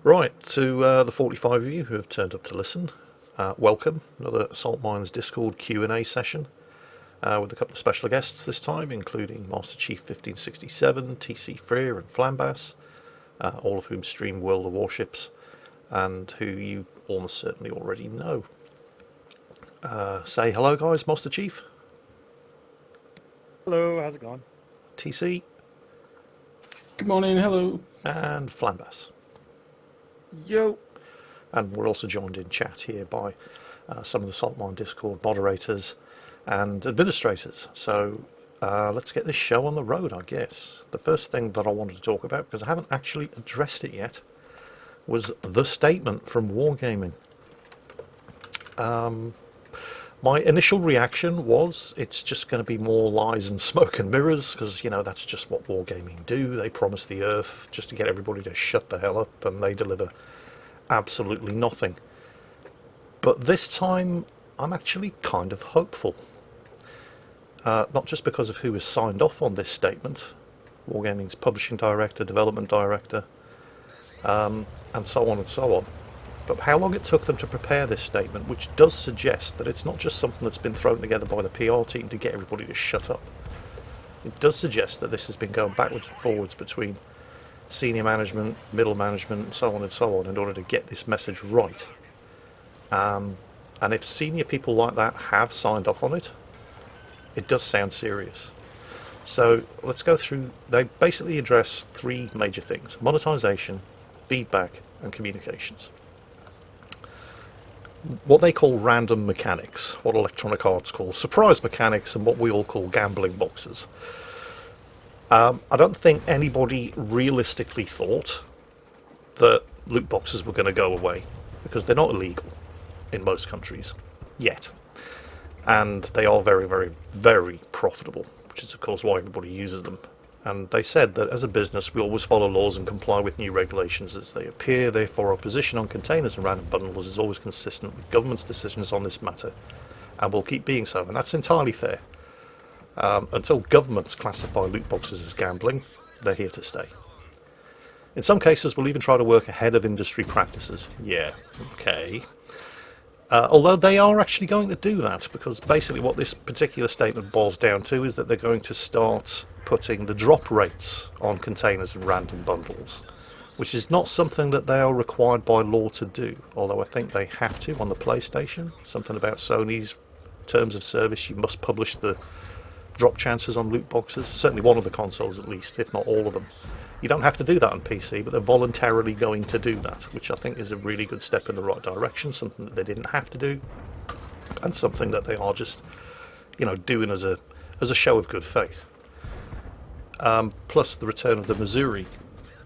Right, to the 45 of you who have turned up to listen, welcome. Another Salt Mines Discord Q&A session with a couple of special guests this time, including Master Chief 1567, TC Freer and Flambass, all of whom stream World of Warships, and who you almost certainly already know. Say hello, guys. Master Chief, Hello, how's it going? TC, Good morning, hello. and Flambass. Yo. And we're also joined in chat here by some of the Salt Mine Discord moderators and administrators. So let's get this show on the road, I guess. The first thing that I wanted to talk about, because I haven't actually addressed it yet, was the statement from Wargaming. My initial reaction was it's just going to be more lies and smoke and mirrors, because, you know, that's just what Wargaming do. They promise the earth just to get everybody to shut the hell up, and they deliver absolutely nothing. But this time, I'm actually kind of hopeful. Not just because of who has signed off on this statement, Wargaming's publishing director, development director, and so on and so on, but how long it took them to prepare this statement, which does suggest that it's not just something that's been thrown together by the PR team to get everybody to shut up. It does suggest that this has been going backwards and forwards between senior management, middle management, and so on in order to get this message right. And if senior people like that have signed off on it, it does sound serious. So let's go through. They basically address three major things: monetization, feedback, and communications. What they call random mechanics, what Electronic Arts calls surprise mechanics, and what we all call gambling boxes. I don't think anybody realistically thought that loot boxes were going to go away, because they're not illegal in most countries yet, and they are very, very, very profitable, which is of course why everybody uses them. And they said that as a business we always follow laws and comply with new regulations as they appear, therefore our position on containers and random bundles is always consistent with government's decisions on this matter, and will keep being so. And that's entirely fair. Until governments classify loot boxes as gambling, they're here to stay. In some cases we'll even try to work ahead of industry practices. Yeah, okay. Although they are actually going to do that, because basically what this particular statement boils down to is that they're going to start putting the drop rates on containers and random bundles, which is not something that they are required by law to do, although I think they have to on the PlayStation. Something about Sony's terms of service, you must publish the drop chances on loot boxes, certainly one of the consoles at least, if not all of them. You don't have to do that on PC, but they're voluntarily going to do that, which I think is a really good step in the right direction, something that they didn't have to do, and something that they are just, you know, doing as a show of good faith. Plus the return of the Missouri.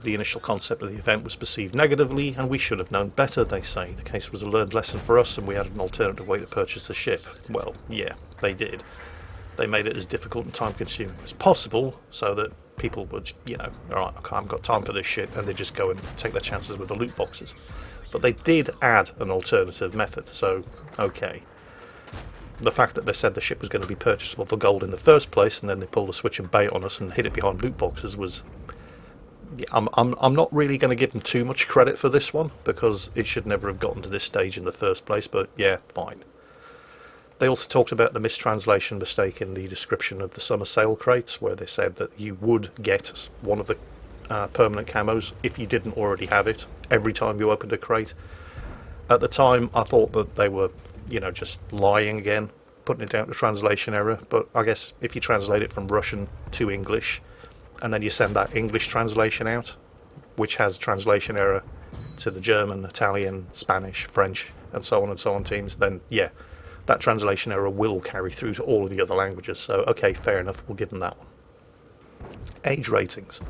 The initial concept of the event was perceived negatively, and we should have known better, they say. The case was a learned lesson for us, and we had an alternative way to purchase the ship. Well, yeah, they did. They made it as difficult and time-consuming as possible, so that people would, you know, alright, I haven't got time for this shit, and they just go and take their chances with the loot boxes. But they did add an alternative method, so, okay. The fact that they said the ship was going to be purchasable for gold in the first place, and then they pulled a switch and bait on us and hid it behind loot boxes was... Yeah, I'm not really going to give them too much credit for this one, because it should never have gotten to this stage in the first place, but yeah, fine. They also talked about the mistranslation mistake in the description of the summer sale crates, where they said that you would get one of the permanent camos if you didn't already have it every time you opened a crate. At the time I thought that they were, you know, just lying again, putting it down to translation error, but I guess if you translate it from Russian to English and then you send that English translation out, which has translation error to the German, Italian, Spanish, French and so on teams, then yeah, that translation error will carry through to all of the other languages. So, okay, fair enough, we'll give them that one. Age ratings.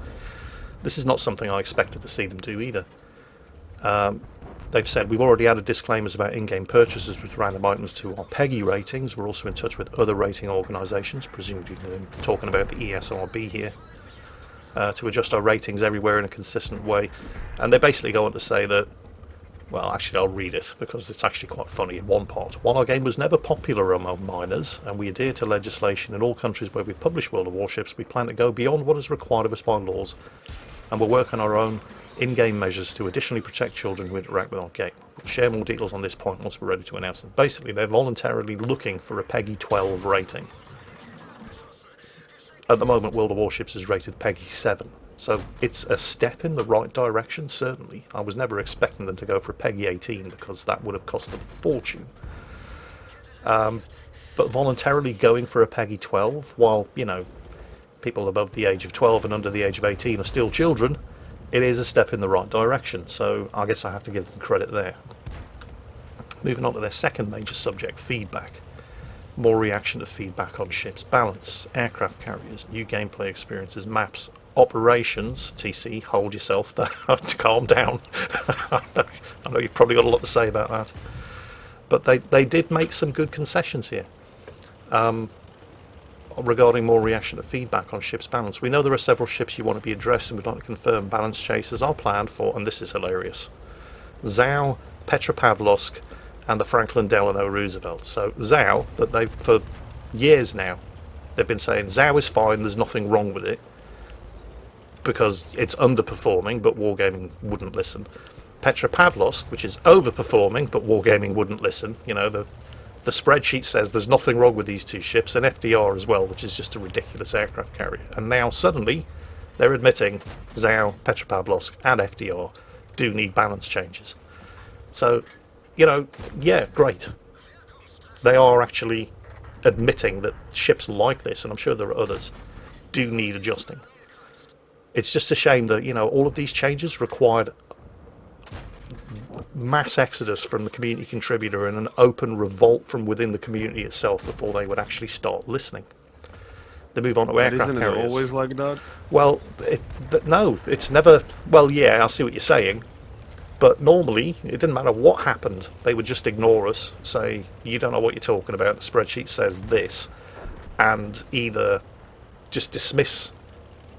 This is not something I expected to see them do either. They've said, we've already added disclaimers about in-game purchases with random items to our PEGI ratings. We're also in touch with other rating organisations, presumably talking about the ESRB here, to adjust our ratings everywhere in a consistent way. And they basically go on to say that, well, actually I'll read it because it's actually quite funny in one part. While our game was never popular among minors, and we adhere to legislation in all countries where we publish World of Warships, we plan to go beyond what is required of us by laws, and we'll work on our own in-game measures to additionally protect children who interact with our game. We'll share more details on this point once we're ready to announce them. Basically, they're voluntarily looking for a PEGI 12 rating. At the moment, World of Warships is rated PEGI 7. So it's a step in the right direction, certainly. I was never expecting them to go for a PEGI 18 because that would have cost them a fortune. But voluntarily going for a PEGI 12, while, you know, people above the age of 12 and under the age of 18 are still children, it is a step in the right direction. So I guess I have to give them credit there. Moving on to their second major subject, feedback. More reaction to feedback on ship's balance, aircraft carriers, new gameplay experiences, maps, operations. TC, hold yourself there. Calm down. I know you've probably got a lot to say about that. But they did make some good concessions here. Regarding more reaction to feedback on ship's balance. We know there are several ships you want to be addressed, and we'd like to confirm balance chasers are planned for, and this is hilarious, Zhao, Petropavlovsk, and the Franklin Delano Roosevelt. So Zhao, that they've, for years now, they've been saying Zhao is fine, there's nothing wrong with it, because it's underperforming, but Wargaming wouldn't listen. Petropavlovsk, which is overperforming, but Wargaming wouldn't listen. You know, the spreadsheet says there's nothing wrong with these two ships, and FDR as well, which is just a ridiculous aircraft carrier. And now suddenly they're admitting Zhao, Petropavlovsk, and FDR do need balance changes. So, you know, yeah, great. They are actually admitting that ships like this, and I'm sure there are others, do need adjusting. It's just a shame that, you know, all of these changes required mass exodus from the community contributor and an open revolt from within the community itself before they would actually start listening. They move on to aircraft Isn't carriers. it always like that? Well, no, it's never... Well, yeah, I see what you're saying. But normally, it didn't matter what happened. They would just ignore us, say, you don't know what you're talking about, the spreadsheet says this, and either just dismiss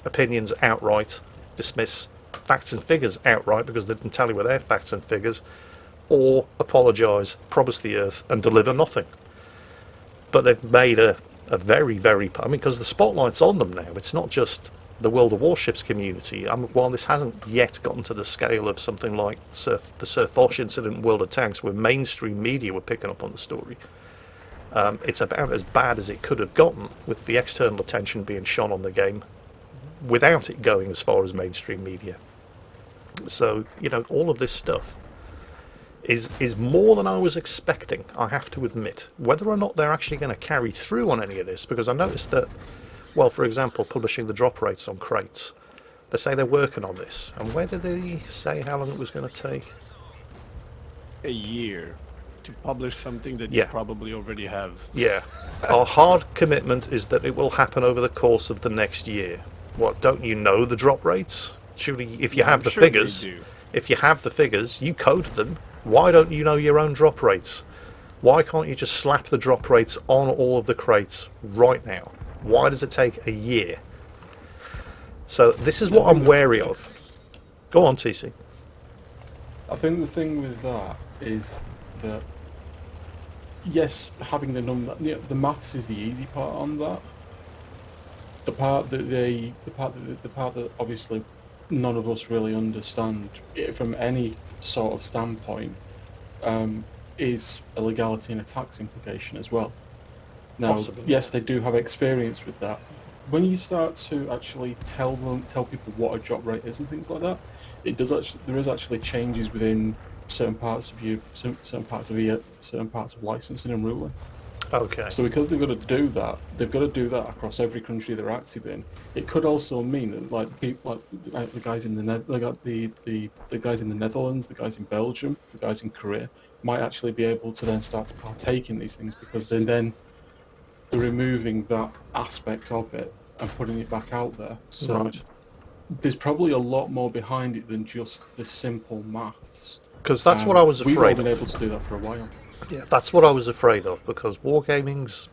opinions outright, dismiss facts and figures outright because they didn't tally with their facts and figures, or apologise, promise the earth, and deliver nothing. But they've made a very, very... I mean, because the spotlight's on them now. It's not just the World of Warships community. While this hasn't yet gotten to the scale of something like the Sir Foch incident in World of Tanks, where mainstream media were picking up on the story, it's about as bad as it could have gotten, with the external attention being shone on the game without it going as far as mainstream media. So, you know, all of this stuff is more than I was expecting, I have to admit. Whether or not they're actually going to carry through on any of this, because I noticed that, well, for example, publishing the drop rates on crates, they say they're working on this. And where did they say how long it was going to take? A year to publish something that Yeah. you probably already have. Yeah. Our hard commitment is that it will happen over the course of the next year. What, don't you know the drop rates? Surely, if you have I'm the sure they figures, do. if you have the figures, you coded them. Why don't you know your own drop rates? Why can't you just slap the drop rates on all of the crates right now? Why does it take a year? So this is what I'm wary of. Go on, TC. I think the thing with that is that, yes, having the number, the maths is the easy part on that. The part that obviously none of us really understand from any sort of standpoint is a legality and a tax implication as well. Now, Possibly. yes, they do have experience with that. When you start to actually tell people what a drop rate is and things like that, there is actually changes within certain parts of licensing and ruling. Okay. So because they've got to do that across every country they're active in. It could also mean that like people like the guys in the guys in the Netherlands, the guys in Belgium, the guys in Korea might actually be able to then start to partake in these things because they're removing that aspect of it and putting it back out there. So Right. there's probably a lot more behind it than just the simple maths. Because that's what I was We've all afraid been of. able to do that for a while. Yeah, that's what I was afraid of, because Wargaming's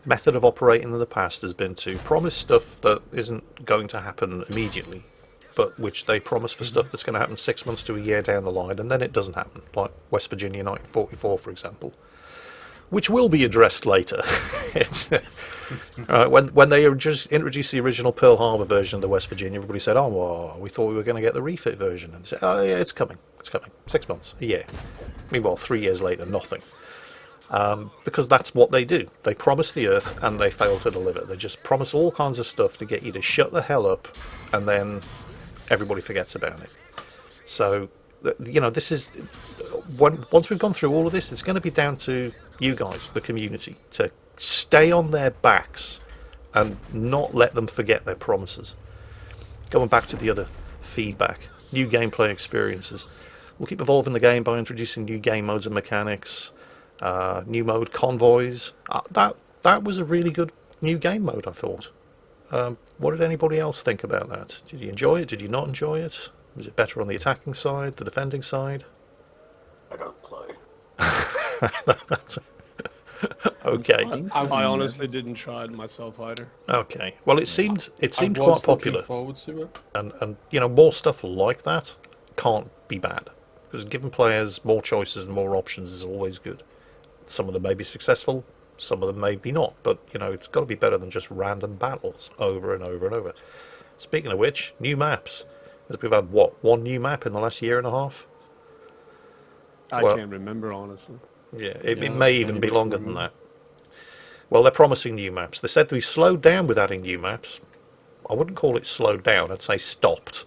method of operating in the past has been to promise stuff that isn't going to happen immediately, but which they promise for stuff that's going to happen 6 months to a year down the line, and then it doesn't happen, like West Virginia 1944, for example. which will be addressed later. It's, when they just introduced the original Pearl Harbor version of the West Virginia, everybody said, "Oh, well, we thought we were going to get the refit version," and they said, "Oh, yeah, it's coming. It's coming. 6 months, a year." Meanwhile, 3 years later, nothing. Because that's what they do. They promise the Earth and they fail to deliver. They just promise all kinds of stuff to get you to shut the hell up, and then everybody forgets about it. So, this is once we've gone through all of this, it's going to be down to you guys, the community, to stay on their backs and not let them forget their promises. Going back to the other feedback, new gameplay experiences. We'll keep evolving the game by introducing new game modes and mechanics. New mode convoys. That was a really good new game mode, I thought. What did anybody else think about that? Did you enjoy it? Did you not enjoy it? Was it better on the attacking side, the defending side? I don't play. That's okay. I honestly didn't try it myself either. Okay. Well, it seemed I quite was popular, looking forward to it. and more stuff like that can't be bad, because giving players more choices and more options is always good. Some of them may be successful, some of them may be not, but it's got to be better than just random battles over and over and over. Speaking of which, new maps. We've had one new map in the last year and a half? I Well, can't remember, honestly. Yeah, it may even be longer than that. Well, they're promising new maps. They said we slowed down with adding new maps. I wouldn't call it slowed down, I'd say stopped.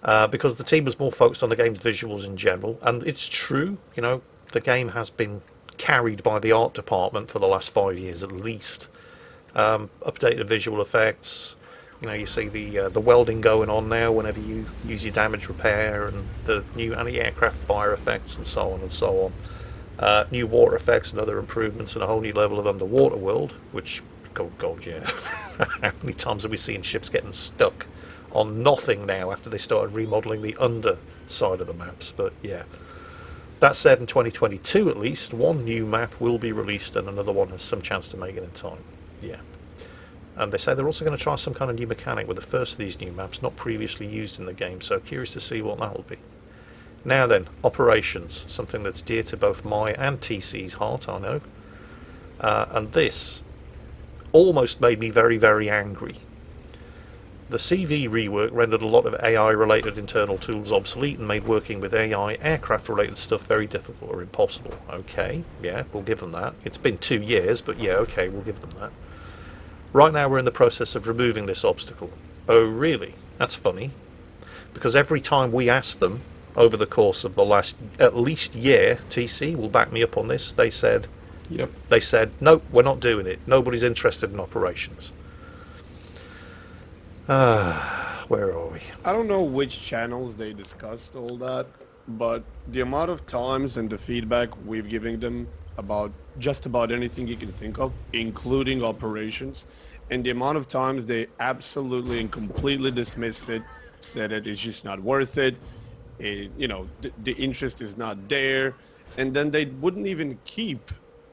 Because the team was more focused on the game's visuals in general. And it's true, the game has been carried by the art department for the last 5 years at least. Updated visual effects. You see the welding going on now whenever you use your damage repair, and the new anti-aircraft fire effects and so on and so on. New water effects and other improvements, and a whole new level of underwater world, which, God, yeah. How many times have we seen ships getting stuck on nothing now after they started remodelling the underside of the maps? But yeah. That said, in 2022 at least, one new map will be released and another one has some chance to make it in time. Yeah. And they say they're also going to try some kind of new mechanic with the first of these new maps, not previously used in the game, so curious to see what that'll be. Now then, operations, something that's dear to both my and TC's heart, I know. And this almost made me very, very angry. The CV rework rendered a lot of AI-related internal tools obsolete and made working with AI aircraft-related stuff very difficult or impossible. Okay, yeah, we'll give them that. It's been 2 years, but yeah, okay, we'll give them that. Right now we're in the process of removing this obstacle. Oh, really? That's funny. Because every time we asked them, over the course of the last at least year, TC will back me up on this, they said, Yep. They said, nope, we're not doing it. Nobody's interested in operations. Where are we? I don't know which channels they discussed all that, but the amount of times and the feedback we've given them about just about anything you can think of, including operations, and the amount of times they absolutely and completely dismissed it, said it is just not worth it, the interest is not there, and then they wouldn't even keep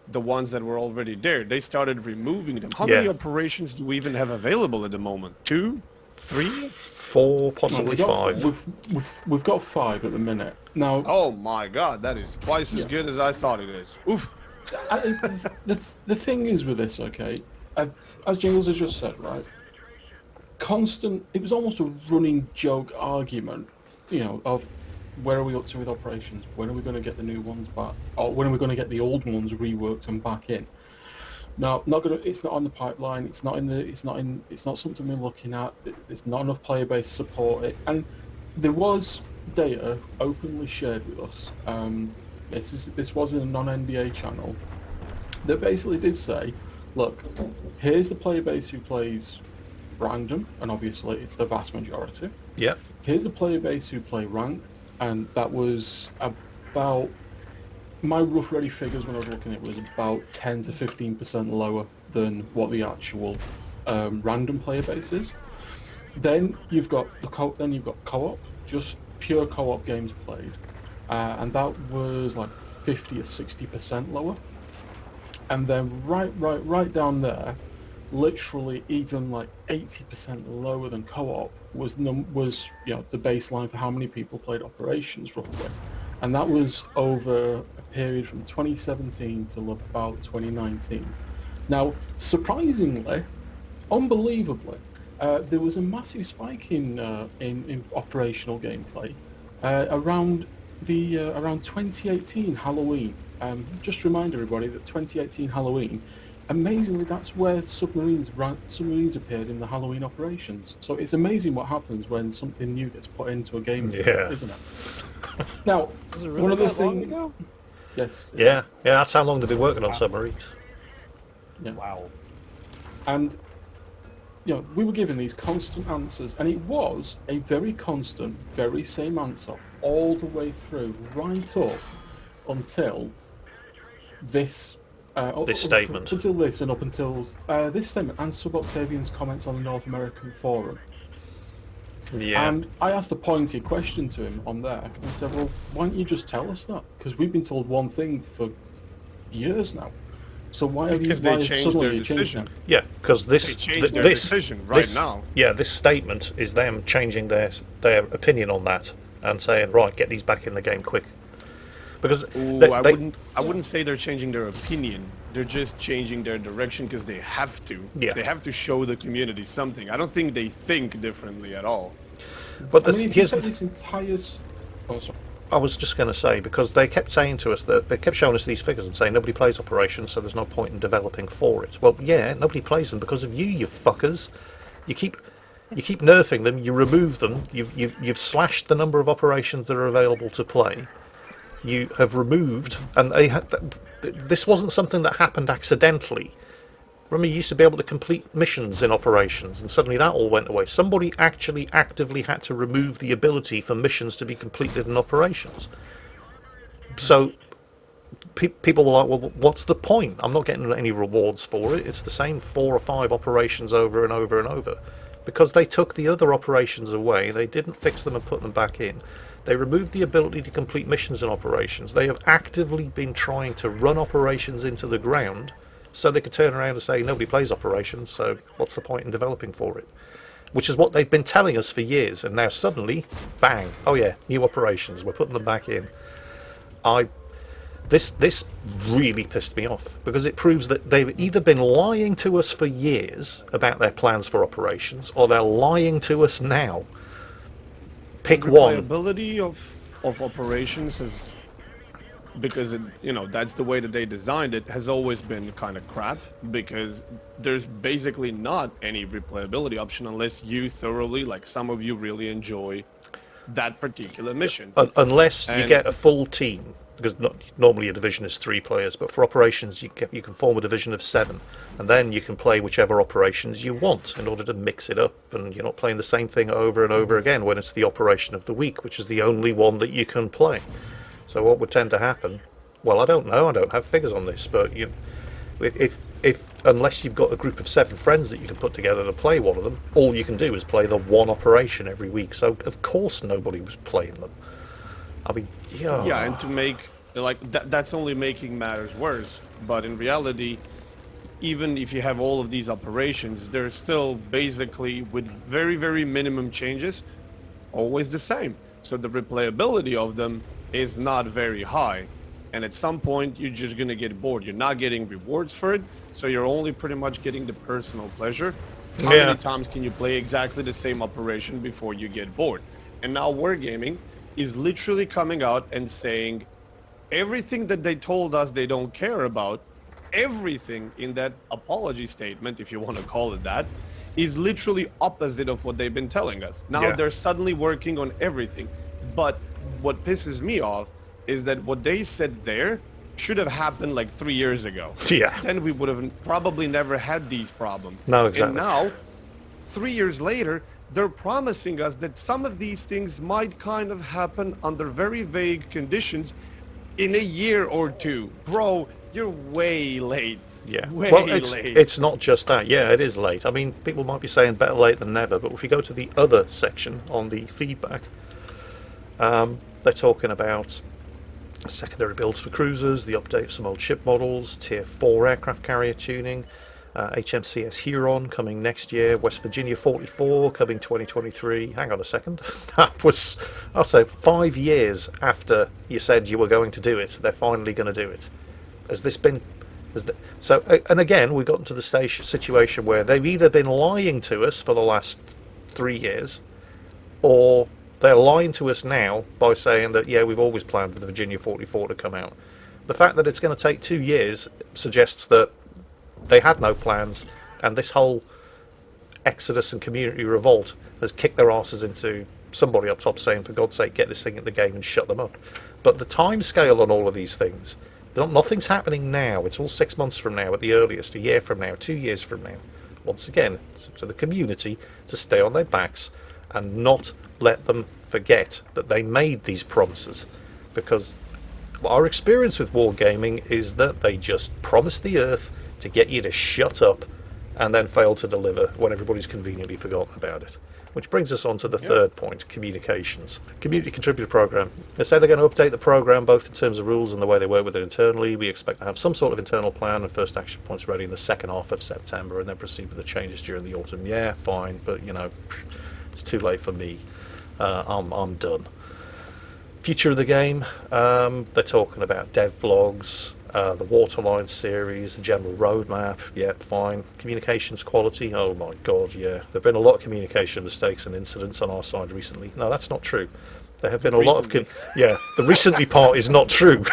the ones that were already there. They started removing them. How many operations do we even have available at the moment? 2? 3? 4, possibly 5. We've got 5 at the minute. Now, oh my god, that is twice as good as I thought it is. Oof. The thing is with this, okay, as Jingles has just said, right, it was almost a running joke argument, of where are we up to with operations? When are we going to get the new ones back? Or when are we going to get the old ones reworked and back in? No, it's not on the pipeline. It's not something we're looking at. There's not enough player base to support it. And there was data openly shared with us. This was in a non-NBA channel that basically did say, look, here's the player base who plays random, and obviously it's the vast majority. Yeah. Here's the player base who play ranked, and that was about, my rough ready figures when I was looking at it was about 10 to 15% lower than what the actual random player base is. Then you've got co-op, just pure co-op games played, and that was like 50 or 60% lower. And then right down there, literally even like 80% lower than co-op was the baseline for how many people played operations roughly. and that was over a period from 2017 till about 2019. Now, surprisingly, unbelievably, there was a massive spike in operational gameplay around 2018 Halloween. Just to remind everybody that 2018 Halloween, amazingly, that's where submarines appeared in the Halloween operations. So it's amazing what happens when something new gets put into a game, Yeah. isn't it? Now, Was it really one of the that long things. ago? Yes. Yeah, that's how long they've been working on submarines. Yeah. Wow. And we were given these constant answers, and it was a very constant, very same answer all the way through, right up until this. This statement. Up until this, and up until this statement, and Sub-Octavian's comments on the North American forum. Yeah. And I asked a pointed question to him on there, and said, "Well, why don't you just tell us that? Because we've been told one thing for years now. So why have Because you? they Why changed suddenly their you changed decision. now?" Yeah, because They changed their decision right now. Yeah, this statement is them changing their opinion on that and saying, right, get these back in the game quick. Because Ooh, I wouldn't say they're changing their opinion. They're just changing their direction because they have to. Yeah. They have to show the community something. I don't think they think differently at all. But I mean, if you here's take the this entire. Oh, sorry. I was just going to say, because they kept saying to us that they kept showing us these figures and saying nobody plays operations, so there's no point in developing for it. Well, yeah, nobody plays them because of you fuckers. You keep nerfing them, you remove them, you've slashed the number of operations that are available to play. You have removed, and this wasn't something that happened accidentally. Remember, you used to be able to complete missions in operations, and suddenly that all went away. Somebody actually actively had to remove the ability for missions to be completed in operations. So people were like, well, what's the point? I'm not getting any rewards for it. It's the same 4 or 5 operations over and over and over. Because they took the other operations away, they didn't fix them and put them back in. They removed the ability to complete missions in operations. They have actively been trying to run operations into the ground so they could turn around and say nobody plays operations, so what's the point in developing for it? Which is what they've been telling us for years, and now suddenly, bang, oh yeah, new operations, we're putting them back in. This really pissed me off, because it proves that they've either been lying to us for years about their plans for operations, or they're lying to us now. Pick one. Replayability of operations is, because that's the way that they designed it, has always been kind of crap, because there's basically not any replayability option unless you thoroughly, like some of you, really enjoy that particular mission. Unless you And- get a full team, because normally a division is 3 players, but for operations you can form a division of 7, and then you can play whichever operations you want in order to mix it up, and you're not playing the same thing over and over again when it's the operation of the week, which is the only one that you can play. So what would tend to happen? Well, I don't know. I don't have figures on this, but if unless you've got a group of 7 friends that you can put together to play one of them, all you can do is play the one operation every week. So of course nobody was playing them. I mean, Yeah, and to make that's only making matters worse. But in reality, even if you have all of these operations, they're still basically, with very, very minimum changes, always the same. So the replayability of them is not very high. And at some point, you're just going to get bored. You're not getting rewards for it, so you're only pretty much getting the personal pleasure. How Yeah. many times can you play exactly the same operation before you get bored? And now Wargaming is literally coming out and saying everything that they told us they don't care about, everything in that apology statement, if you want to call it that, is literally opposite of what they've been telling us. Now Yeah. they're suddenly working on everything. But what pisses me off is that what they said there should have happened like 3 years ago. Yeah. Then we would have probably never had these problems. No, exactly. And now, 3 years later, they're promising us that some of these things might kind of happen under very vague conditions in a year or 2. Bro, you're way late. Yeah. Way Well, late. it's not just that. Yeah, it is late. I mean, people might be saying better late than never, but if you go to the other section on the feedback, they're talking about secondary builds for cruisers, the update of some old ship models, Tier 4 aircraft carrier tuning, HMCS Huron coming next year. West Virginia 44 coming 2023. Hang on a second. That was, I'll say, 5 years after you said you were going to do it. They're finally going to do it. Has this been... and again, we've gotten to the situation where they've either been lying to us for the last 3 years, or they're lying to us now by saying that, yeah, we've always planned for the Virginia 44 to come out. The fact that it's going to take 2 years suggests that they had no plans, and this whole exodus and community revolt has kicked their asses into somebody up top saying, for God's sake, get this thing in the game and shut them up. But the time scale on all of these things, nothing's happening now. It's all 6 months from now at the earliest, a year from now, 2 years from now. Once again, it's up to the community to stay on their backs and not let them forget that they made these promises, because our experience with wargaming is that they just promise the earth to get you to shut up and then fail to deliver when everybody's conveniently forgotten about it. Which brings us on to the third point, communications. Community Contributor Program. They say they're going to update the program both in terms of rules and the way they work with it internally. We expect to have some sort of internal plan and first action points ready in the second half of September, and then proceed with the changes during the autumn. Yeah, fine, but, you know, it's too late for me. I'm done. Future of the game, they're talking about dev blogs, the Waterline series, the general roadmap. Yep, fine. Communications quality, oh my god, yeah. There have been a lot of communication mistakes and incidents on our side recently. No, that's not true. There have been a lot of... yeah, the recently part is not true.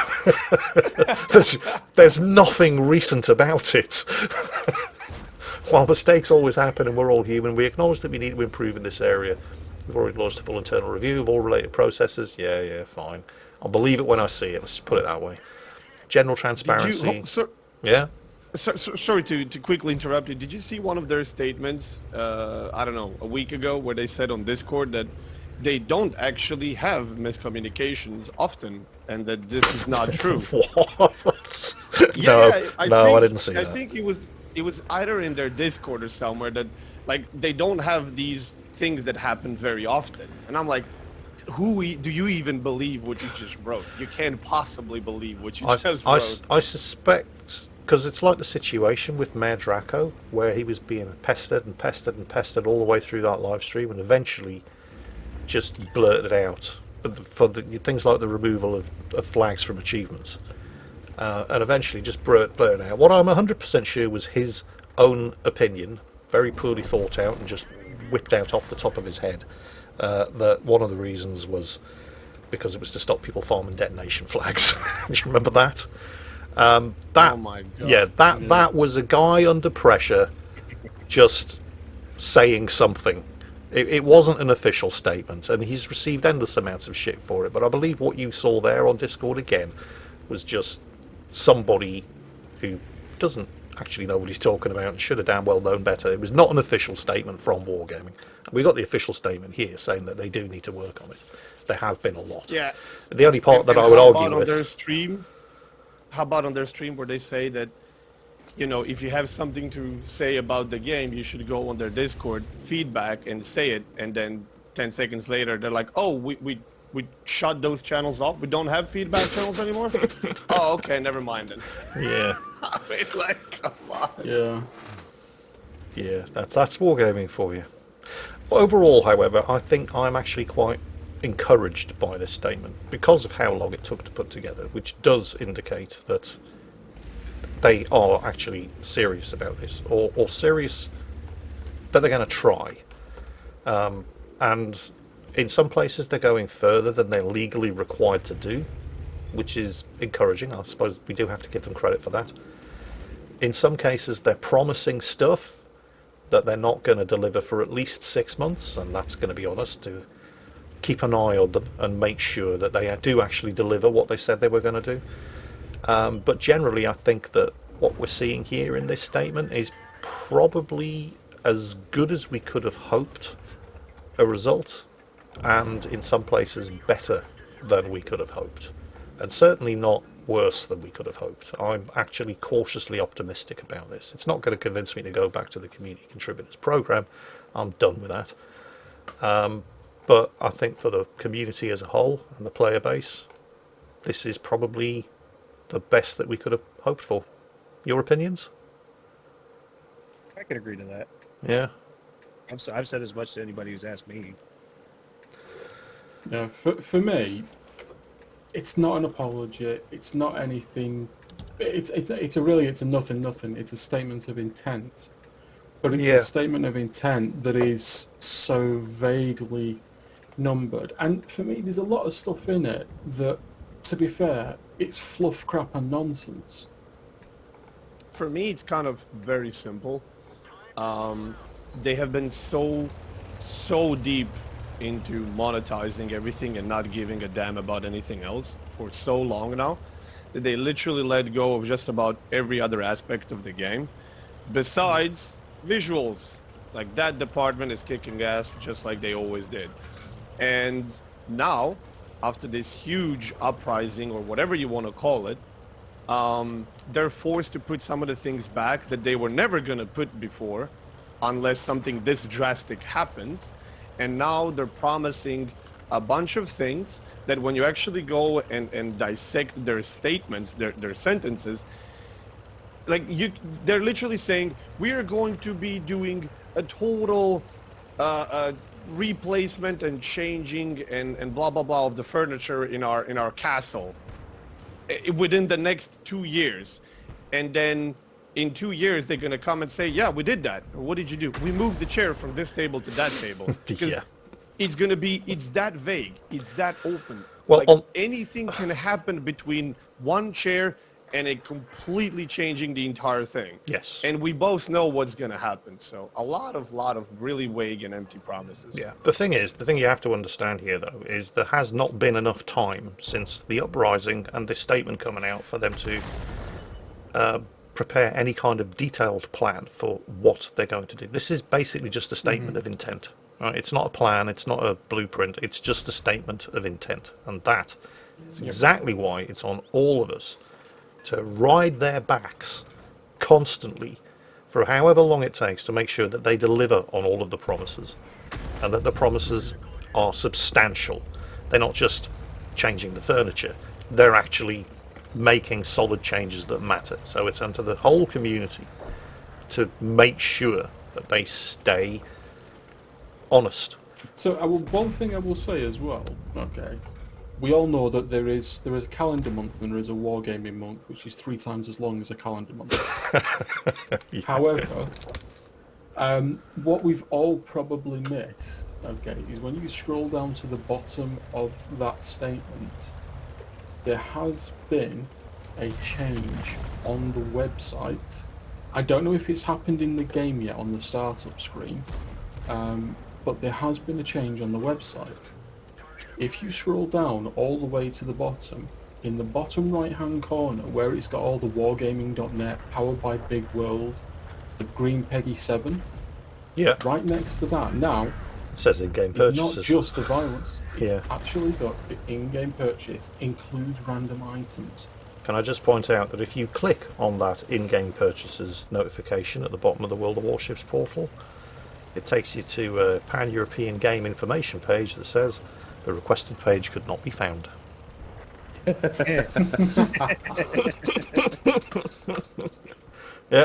there's nothing recent about it. While mistakes always happen and we're all human, we acknowledge that we need to improve in this area. We've already launched a full internal review of all related processes. Yeah, fine. I'll believe it when I see it. Let's just put it that way. General transparency. Yeah? Sorry to quickly interrupt you. Did you see one of their statements, I don't know, a week ago, where they said on Discord that they don't actually have miscommunications often, and that this is not true? What? Yeah, I didn't see that. I think it was either in their Discord or somewhere that, like, they don't have these things that happen very often. And I'm like, do you even believe what you just wrote? You can't possibly believe what you just wrote. I suspect, because it's like the situation with Mayor Draco, where he was being pestered and pestered and pestered all the way through that live stream, and eventually just blurted out for the things like the removal of flags from achievements, and eventually just blurted out what I'm 100% sure was his own opinion, very poorly thought out and just whipped out off the top of his head. That one of the reasons was because it was to stop people farming detonation flags. Do you remember that? Oh my God. Yeah, that was a guy under pressure just saying something. It wasn't an official statement, and he's received endless amounts of shit for it, but I believe what you saw there on Discord again was just somebody who doesn't actually know what he's talking about and should have damn well known better. It was not an official statement from Wargaming. We got the official statement here saying that they do need to work on it. There have been a lot. Yeah. The only part that I would argue with... How about on their stream where they say that, you know, if you have something to say about the game, you should go on their Discord feedback and say it, and then 10 seconds later they're like, oh, we shut those channels off. We don't have feedback channels anymore? Oh, okay, never mind then. Yeah. I mean, like, come on. Yeah. Yeah, that's Wargaming for you. Overall, however, I think I'm actually quite encouraged by this statement because of how long it took to put together, which does indicate that they are actually serious about this, or serious that they're going to try. And in some places they're going further than they're legally required to do, which is encouraging. I suppose we do have to give them credit for that. In some cases they're promising stuff that they're not going to deliver for at least 6 months, and that's going to be honest, to keep an eye on them and make sure that they do actually deliver what they said they were going to do. But generally I think that what we're seeing here in this statement is probably as good as we could have hoped a result, and in some places better than we could have hoped, and certainly not worse than we could have hoped. I'm actually cautiously optimistic about this. It's not going to convince me to go back to the Community Contributors Program. I'm done with that. But I think for the community as a whole and the player base, this is probably the best that we could have hoped for. Your opinions? I can agree to that. Yeah. I've said as much to anybody who's asked me. Yeah, for me, it's not an apology. It's not anything. It's a nothing. It's a statement of intent, but it's Yeah. a statement of intent that is so vaguely numbered. And for me, there's a lot of stuff in it that, to be fair, it's fluff, crap, and nonsense. For me, it's kind of very simple. They have been so deep into monetizing everything and not giving a damn about anything else for so long now that they literally let go of just about every other aspect of the game besides visuals. Like, that department is kicking ass just like they always did. And now, after this huge uprising or whatever you want to call it, they're forced to put some of the things back that they were never going to put before unless something this drastic happens. And now they're promising a bunch of things that when you actually go and dissect their statements, their sentences, like they're literally saying, we are going to be doing a total replacement and changing and blah, blah, blah of the furniture in our castle within the next 2 years. And then in 2 years, they're going to come and say, yeah, we did that. What did you do? We moved the chair from this table to that table. Yeah. It's going to be, it's that vague. It's that open. Well, like, anything can happen between one chair and it completely changing the entire thing. Yes. And we both know what's going to happen. So a lot of really vague and empty promises. Yeah. The thing you have to understand here, though, is there has not been enough time since the uprising and this statement coming out for them to prepare any kind of detailed plan for what they're going to do. This is basically just a statement of intent. Right? It's not a plan, it's not a blueprint, it's just a statement of intent. And that is exactly why it's on all of us to ride their backs constantly for however long it takes to make sure that they deliver on all of the promises and that the promises are substantial. They're not just changing the furniture, they're actually making solid changes that matter. So it's onto the whole community to make sure that they stay honest. So one thing I will say as well, okay, we all know that there is a calendar month and there is a wargaming month, which is 3 times as long as a calendar month. Yeah. However, what we've all probably missed, okay, is when you scroll down to the bottom of that statement, there has been a change on the website. I don't know if it's happened in the game yet on the startup screen, but there has been a change on the website. If you scroll down all the way to the bottom, in the bottom right hand corner where it's got all the wargaming.net, powered by Big World, the green Peggy 7, Yeah. right next to that now, It says in-game it's purchases. not just the violence, it's Yeah. actually got the in-game purchase includes random items. Can I just point out that if you click on that in-game purchases notification at the bottom of the World of Warships portal, it takes you to a pan-European game information page that says the requested page could not be found. Yeah,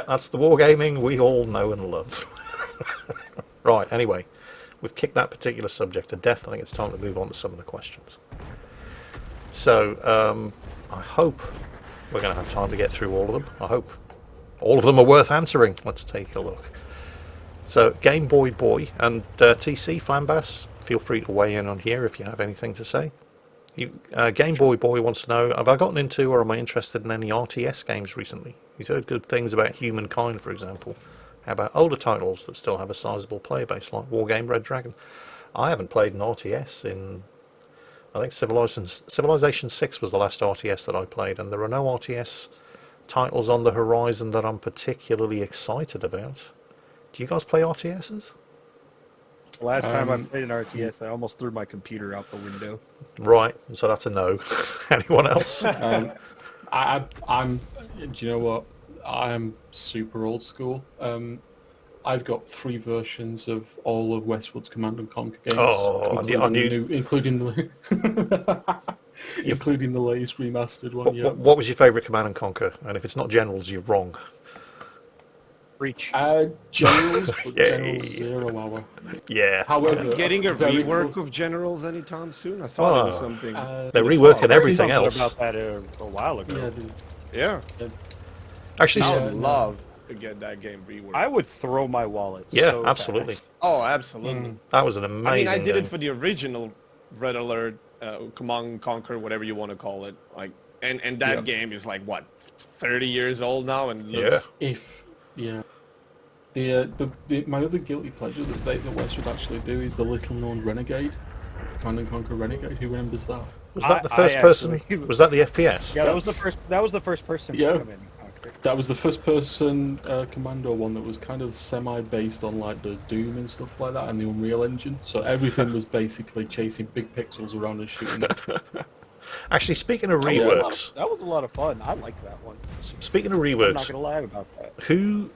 that's the wargaming we all know and love. Right, anyway, we've kicked that particular subject to death. I think it's time to move on to some of the questions. So, I hope we're going to have time to get through all of them. I hope all of them are worth answering. Let's take a look. So, Game Boy Boy and TC Flambass, feel free to weigh in on here if you have anything to say. Game Boy Boy wants to know, have I gotten into or am I interested in any RTS games recently? He's heard good things about Humankind, for example. How about older titles that still have a sizable player base, like Wargame Red Dragon? I haven't played an RTS in... I think Civilization 6 was the last RTS that I played, and there are no RTS titles on the horizon that I'm particularly excited about. Do you guys play RTSs? Last time I played an RTS, I almost threw my computer out the window. Right, so that's a no. Anyone else? I'm. Do you know what? I am super old school. I've got 3 versions of all of Westwood's Command and Conquer games, Oh, including the including the latest remastered one. Yeah. What was your favourite Command and Conquer? And if it's not Generals, you're wrong. Breach. Generals, but Yay. Generals 0 hour. Yeah. However, Are we getting a very rework close- of Generals anytime soon? I thought it was Oh, something. they're in the reworking talks. everything Something else. about that a while ago. Yeah, there's, Yeah, Actually, I Yeah, would no. love to get that game reworked. I would throw my wallet. yeah, so absolutely. fast. Oh, absolutely. That was an I mean, amazing I did game. it for the original Red Alert, Command and Conquer, whatever you want to call it. Like, and that Yeah. game is like what, 30 years old now, and Yeah. looks. yeah. My other guilty pleasure that Wes would actually do is the little-known Renegade, Command and Conquer Renegade. Who remembers that? Was that the I first person? actually- Was that the FPS? Yeah, that was the first. That was the first person Yeah. to come in and conquer. That was the first-person Commando one that was kind of semi-based on like the Doom and stuff like that, and the Unreal Engine. So everything was basically chasing big pixels around and shooting them. Actually, speaking of That was a lot reworks, of- That was a lot of fun. I liked that one. speaking of I'm not reworks, gonna lie about that. who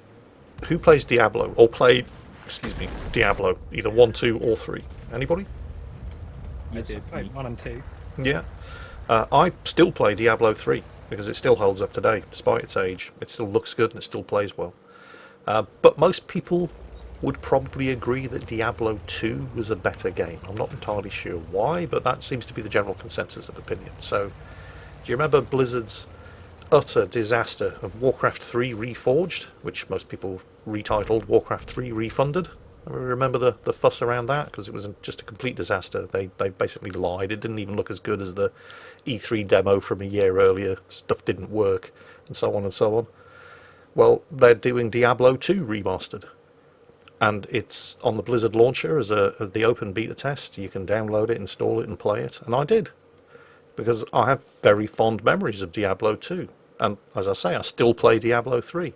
plays Diablo or played, excuse me, Diablo, either 1, 2, or 3? Anybody? I did. Played 1 and 2. Yeah. I still play Diablo 3 because it still holds up today, despite its age. It still looks good and it still plays well. But most people would probably agree that Diablo 2 was a better game. I'm not entirely sure why, but that seems to be the general consensus of opinion. So, do you remember Blizzard's utter disaster of Warcraft 3 Reforged, which most people retitled Warcraft 3 Refunded? Remember the fuss around that? Because it was just a complete disaster. They basically lied. It didn't even look as good as the E3 demo from a year earlier. Stuff didn't work, and so on and so on. Well, they're doing Diablo 2 Remastered. And it's on the Blizzard launcher as the open beta test. You can download it, install it, and play it. And I did. Because I have very fond memories of Diablo 2. And as I say, I still play Diablo 3.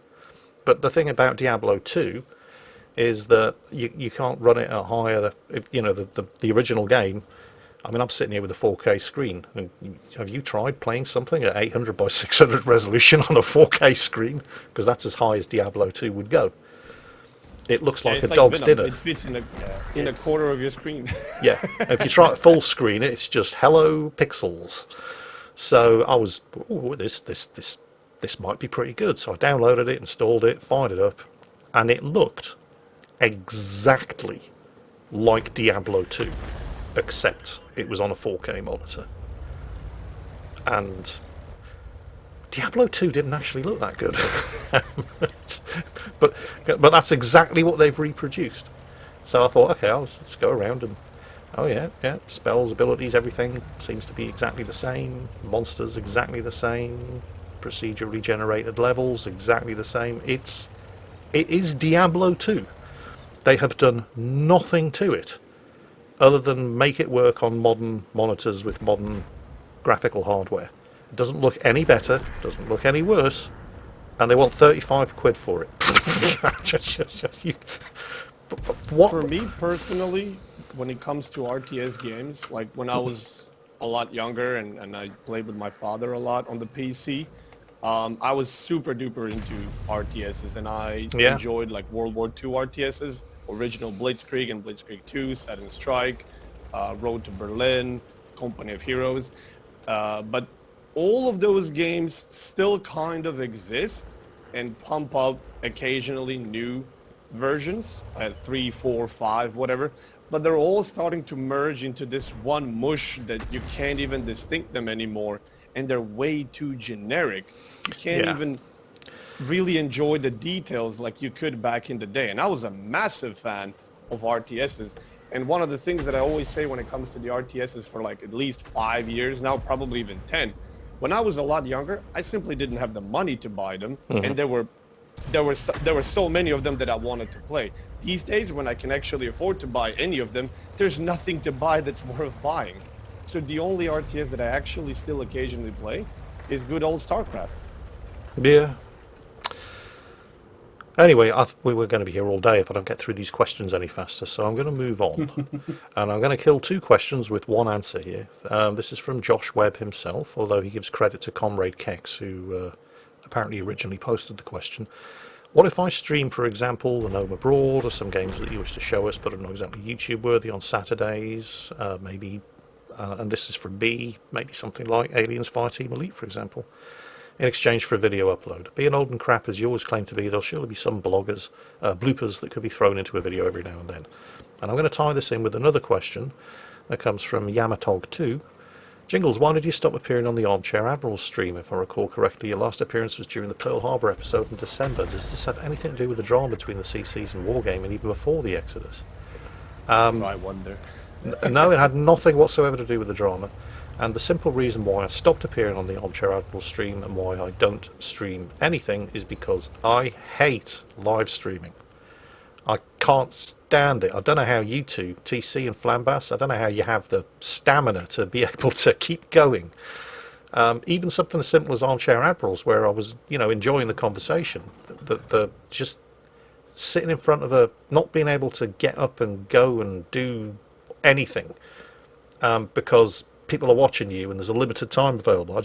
But the thing about Diablo 2 is that you can't run it at higher, the original game. I mean, I'm sitting here with a 4K screen. And have you tried playing something at 800 by 600 resolution on a 4K screen? Because that's as high as Diablo 2 would go. It looks like It's a dog's Venom. dinner. It fits in a quarter of your screen. Yeah, if you try it full screen, it's just hello pixels. So I was, ooh, this might be pretty good. So I downloaded it, installed it, fired it up, and it looked exactly like Diablo 2, except it was on a 4K monitor. And Diablo 2 didn't actually look that good. but that's exactly what they've reproduced. So I thought, okay, let's go around and, oh yeah, spells, abilities, everything seems to be exactly the same. Monsters exactly the same. Procedurally generated levels exactly the same. It is Diablo 2. They have done nothing to it other than make it work on modern monitors with modern graphical hardware. It doesn't look any better, doesn't look any worse, and they want 35 quid for it. What? For me personally, when it comes to RTS games, like when I was a lot younger and I played with my father a lot on the PC, I was super duper into RTSs, and I Yeah. enjoyed like World War II RTSs, original Blitzkrieg and Blitzkrieg 2, Saturn Strike, Road to Berlin, Company of Heroes. But all of those games still kind of exist and pump up occasionally new versions, 3, 4, 5, whatever. But they're all starting to merge into this one mush that you can't even distinct them anymore, and they're way too generic. You can't Yeah. even really enjoy the details like you could back in the day. And I was a massive fan of RTSs. And one of the things that I always say when it comes to the RTSs for like at least 5 years now, probably even 10, when I was a lot younger, I simply didn't have the money to buy them, and there were so many of them that I wanted to play. These days, when I can actually afford to buy any of them, there's nothing to buy that's worth buying. So the only RTS that I actually still occasionally play is good old StarCraft. Yeah. Anyway, we were going to be here all day if I don't get through these questions any faster, so I'm going to move on. And I'm going to kill 2 questions with 1 answer here. This is from Josh Webb himself, although he gives credit to Comrade Kex, who apparently originally posted the question. What if I stream, for example, The Gnome Abroad or some games that you wish to show us but are not exactly YouTube-worthy on Saturdays? Maybe, and this is from B, maybe something like Aliens Fireteam Elite, for example. in exchange for a video upload. Being old and crap as you always claim to be, there'll surely be some bloggers, bloopers that could be thrown into a video every now and then. And I'm going to tie this in with another question that comes from Yamatog2. Jingles, why did you stop appearing on the Armchair Admiral stream? If I recall correctly, your last appearance was during the Pearl Harbor episode in December. Does this have anything to do with the drama between the CCs and Wargaming even before the Exodus? I wonder. No, it had nothing whatsoever to do with the drama. And the simple reason why I stopped appearing on the Armchair Admiral stream and why I don't stream anything is because I hate live streaming. I can't stand it. I don't know how you two, TC and Flambas, I don't know how you have the stamina to be able to keep going. Even something as simple as Armchair Admirals, where I was, enjoying the conversation, the just sitting in front of not being able to get up and go and do anything because people are watching you and there's a limited time available.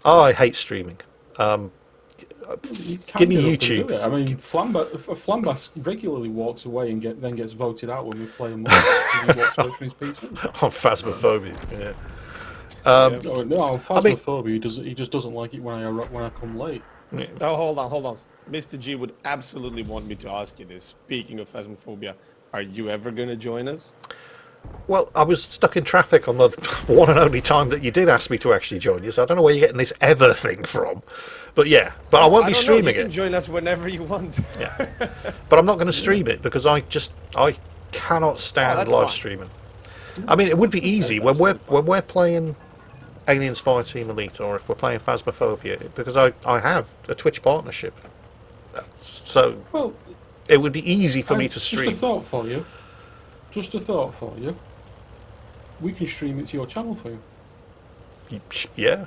I hate streaming. You can Give me get up and YouTube. do it. I mean, Flambas regularly walks away and then gets voted out when we play him. He walks away from his pizza. On Phasmophobia, yeah. No, on Phasmophobia, he just doesn't like it when I come late. Oh, hold on. Mr. G would absolutely want me to ask you this. Speaking of Phasmophobia, are you ever going to join us? Well, I was stuck in traffic on the one and only time that you did ask me to actually join you, so I don't know where you're getting this ever thing from. But yeah, I won't be streaming you can join us whenever you want. Yeah, but I'm not going to stream it because I cannot stand live fine. streaming. I mean, it would be easy when we're playing Aliens Fireteam Elite or if we're playing Phasmophobia because I have a Twitch partnership, so it would be easy for me to stream. Just a thought for you. We can stream it to your channel for you. Yeah,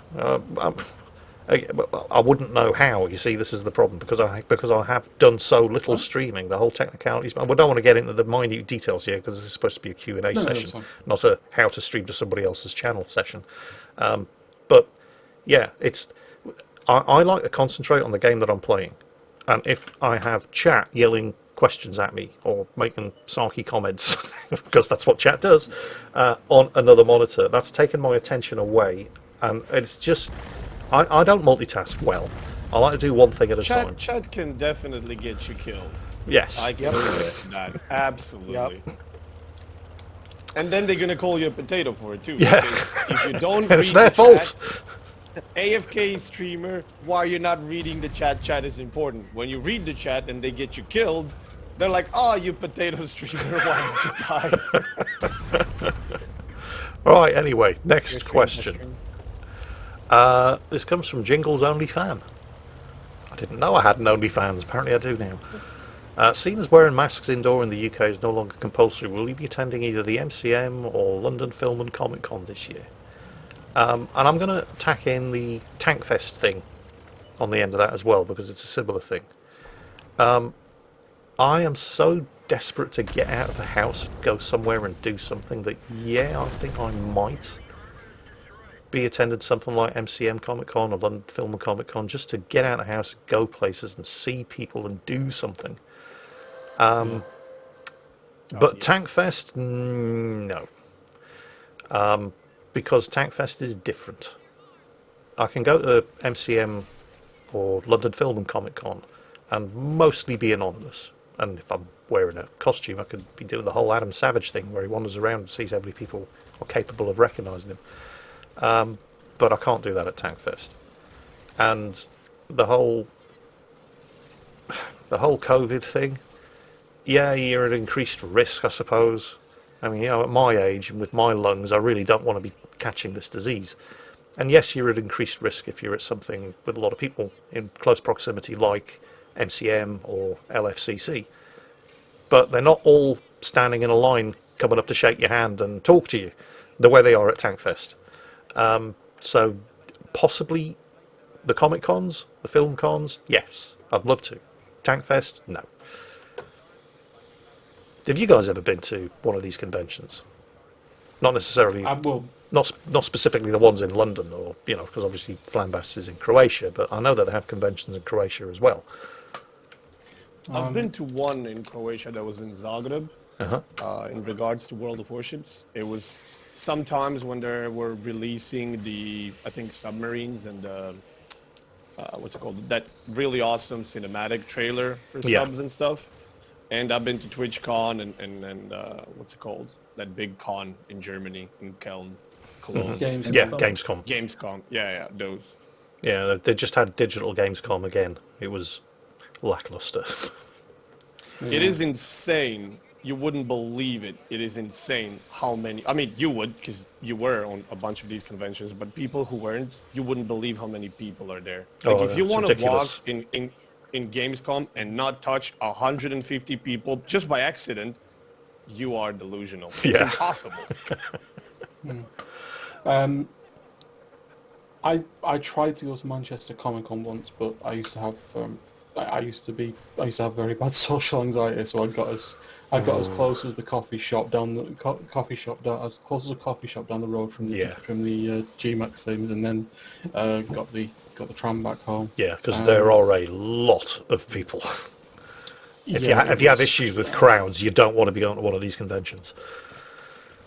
I wouldn't know how. You see, this is the problem because I have done so little streaming. The whole technicalities. We don't want to get into the minute details here because this is supposed to be a Q&A session, not a how to stream to somebody else's channel session. But yeah, I like to concentrate on the game that I'm playing, and if I have chat yelling questions at me or making sarky comments because that's what chat does on another monitor, that's taken my attention away, and it's just I don't multitask well. I like to do one thing at a time. Chat can definitely get you killed. Yes. I can relate to that. Absolutely. Yep. And then they're gonna call you a potato for it too. Yeah. If you don't and it's their fault. AFK streamer, why you're not reading the chat? Chat is important. When you read the chat and they get you killed, they're like, "Oh, you potato streamer, why did you die?" Right. Anyway, next question. This comes from Jingles Only Fan. I didn't know I had an OnlyFans. Apparently I do now. Seeing as wearing masks indoor in the UK is no longer compulsory, will you be attending either the MCM or London Film and Comic Con this year? And I'm going to tack in the Tankfest thing on the end of that as well, because it's a similar thing. I am so desperate to get out of the house and go somewhere and do something that, I think I might be attending something like MCM Comic Con or London Film and Comic Con, just to get out of the house, go places and see people and do something. But Tankfest, no. Because Tankfest is different. I can go to MCM or London Film and Comic Con and mostly be anonymous. And if I'm wearing a costume, I could be doing the whole Adam Savage thing where he wanders around and sees how many people are capable of recognising him. But I can't do that at Tankfest. And the whole COVID thing, you're at increased risk, I suppose. I mean, at my age and with my lungs, I really don't want to be catching this disease. And yes, you're at increased risk if you're at something with a lot of people in close proximity like MCM or LFCC. But they're not all standing in a line coming up to shake your hand and talk to you the way they are at Tankfest. So possibly the Comic Cons, the film cons, yes, I'd love to. Tankfest, no. Have you guys ever been to one of these conventions? Not necessarily, not specifically the ones in London, or because obviously Flambas is in Croatia, but I know that they have conventions in Croatia as well. I've been to one in Croatia that was in Zagreb. In regards to World of Warships, it was sometimes when they were releasing the, I think, submarines and what's it called? That really awesome cinematic trailer for Yeah. subs and stuff. And I've been to TwitchCon and what's it called? That big con in Germany, in Cologne. Games. Yeah, Gamescom. Gamescom. Yeah, those. Yeah, they just had digital Gamescom again. It was lackluster. It is insane. You wouldn't believe it. It is insane how many. I mean, you would because you were on a bunch of these conventions, but people who weren't, you wouldn't believe how many people are there. Like Oh, if you that's want to ridiculous. walk in Gamescom and not touch 150 people just by accident, you are delusional. It's Yeah. impossible. I tried to go to Manchester Comic Con once, but I used to have I used to have very bad social anxiety, so I got as close as the coffee shop down the as close as a coffee shop down the road from Yeah. the GMAX things, and then got the tram back home. Yeah, because there are a lot of people. If you Yeah, if you have issues with crowds, you don't want to be on one of these conventions.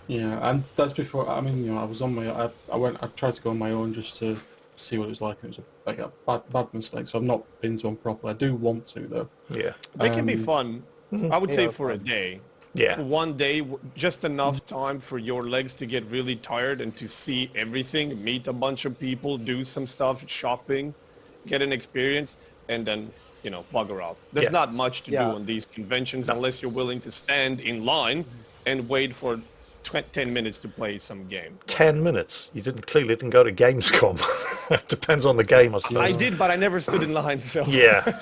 Yeah, and that's before. I mean, I was on my. I tried to go on my own just to see what it was like. It was a bad mistake. So I've not been to one properly. I do want to though. Yeah. They can be fun. I would say Yeah, for a fun. day. Yeah. For one day, just enough time for your legs to get really tired and to see everything, meet a bunch of people, do some stuff, shopping, get an experience, and then, bugger off. There's Yeah. not much to do Yeah. on these conventions No. unless you're willing to stand in line and wait for 10 minutes to play some game. 10 minutes. You clearly didn't go to Gamescom. Depends on the game, I suppose. I did, but I never stood in line, so... Yeah,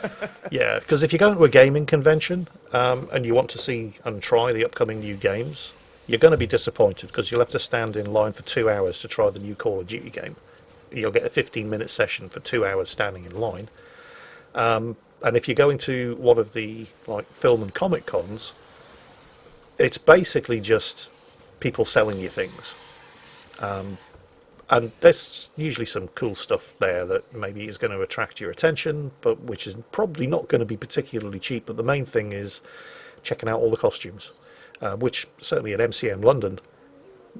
yeah. Because if you go to a gaming convention and you want to see and try the upcoming new games, you're going to be disappointed because you'll have to stand in line for 2 hours to try the new Call of Duty game. You'll get a 15-minute session for 2 hours standing in line. And if you're going to one of the film and comic cons, it's basically just people selling you things. And there's usually some cool stuff there that maybe is going to attract your attention, but which is probably not going to be particularly cheap. But the main thing is checking out all the costumes, which certainly at MCM London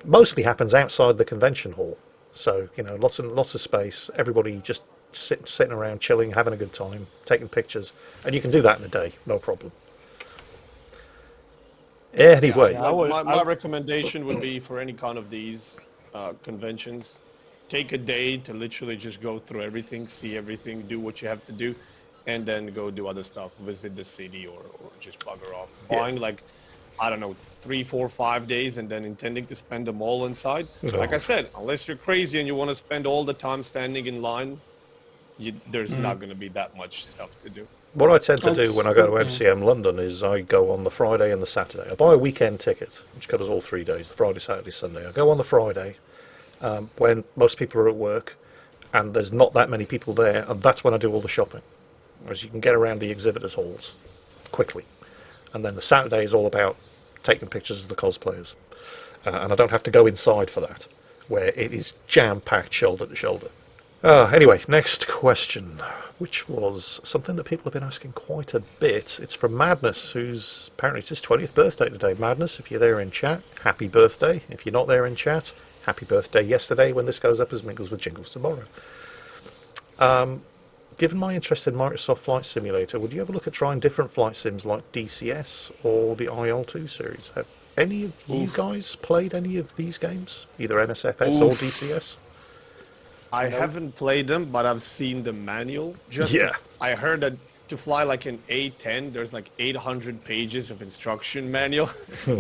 mostly happens outside the convention hall. So, lots and lots of space, everybody just sitting around, chilling, having a good time, taking pictures. And you can do that in a day, no problem. Anyway, Yeah, I would- my recommendation would be for any kind of these conventions, take a day to literally just go through everything, see everything, do what you have to do, and then go do other stuff, visit the city or just bugger off. Yeah. Buying I don't know, 3, 4, 5 days and then intending to spend them all inside. No. Like I said, unless you're crazy and you want to spend all the time standing in line, there's not going to be that much stuff to do. what I tend to do That's- when I go to yeah. MCM London is I go on the Friday and the Saturday. I buy a weekend ticket, which covers all 3 days, the Friday, Saturday, Sunday. I go on the Friday when most people are at work and there's not that many people there, and that's when I do all the shopping. Whereas you can get around the exhibitors' halls quickly. And then the Saturday is all about taking pictures of the cosplayers. And I don't have to go inside for that, where it is jam-packed shoulder to shoulder. Anyway, next question, which was something that people have been asking quite a bit. It's from Madness, who's apparently it's his 20th birthday today. Madness, if you're there in chat, happy birthday. If you're not there in chat, happy birthday yesterday when this goes up as Mingles with Jingles tomorrow. Given my interest in Microsoft Flight Simulator, would you ever look at trying different flight sims like DCS or the IL-2 series? Have any of you guys played any of these games? Either NSFS or DCS? I haven't played them, but I've seen the manual. Yeah. I heard that to fly like an A10, there's 800 pages of instruction manual.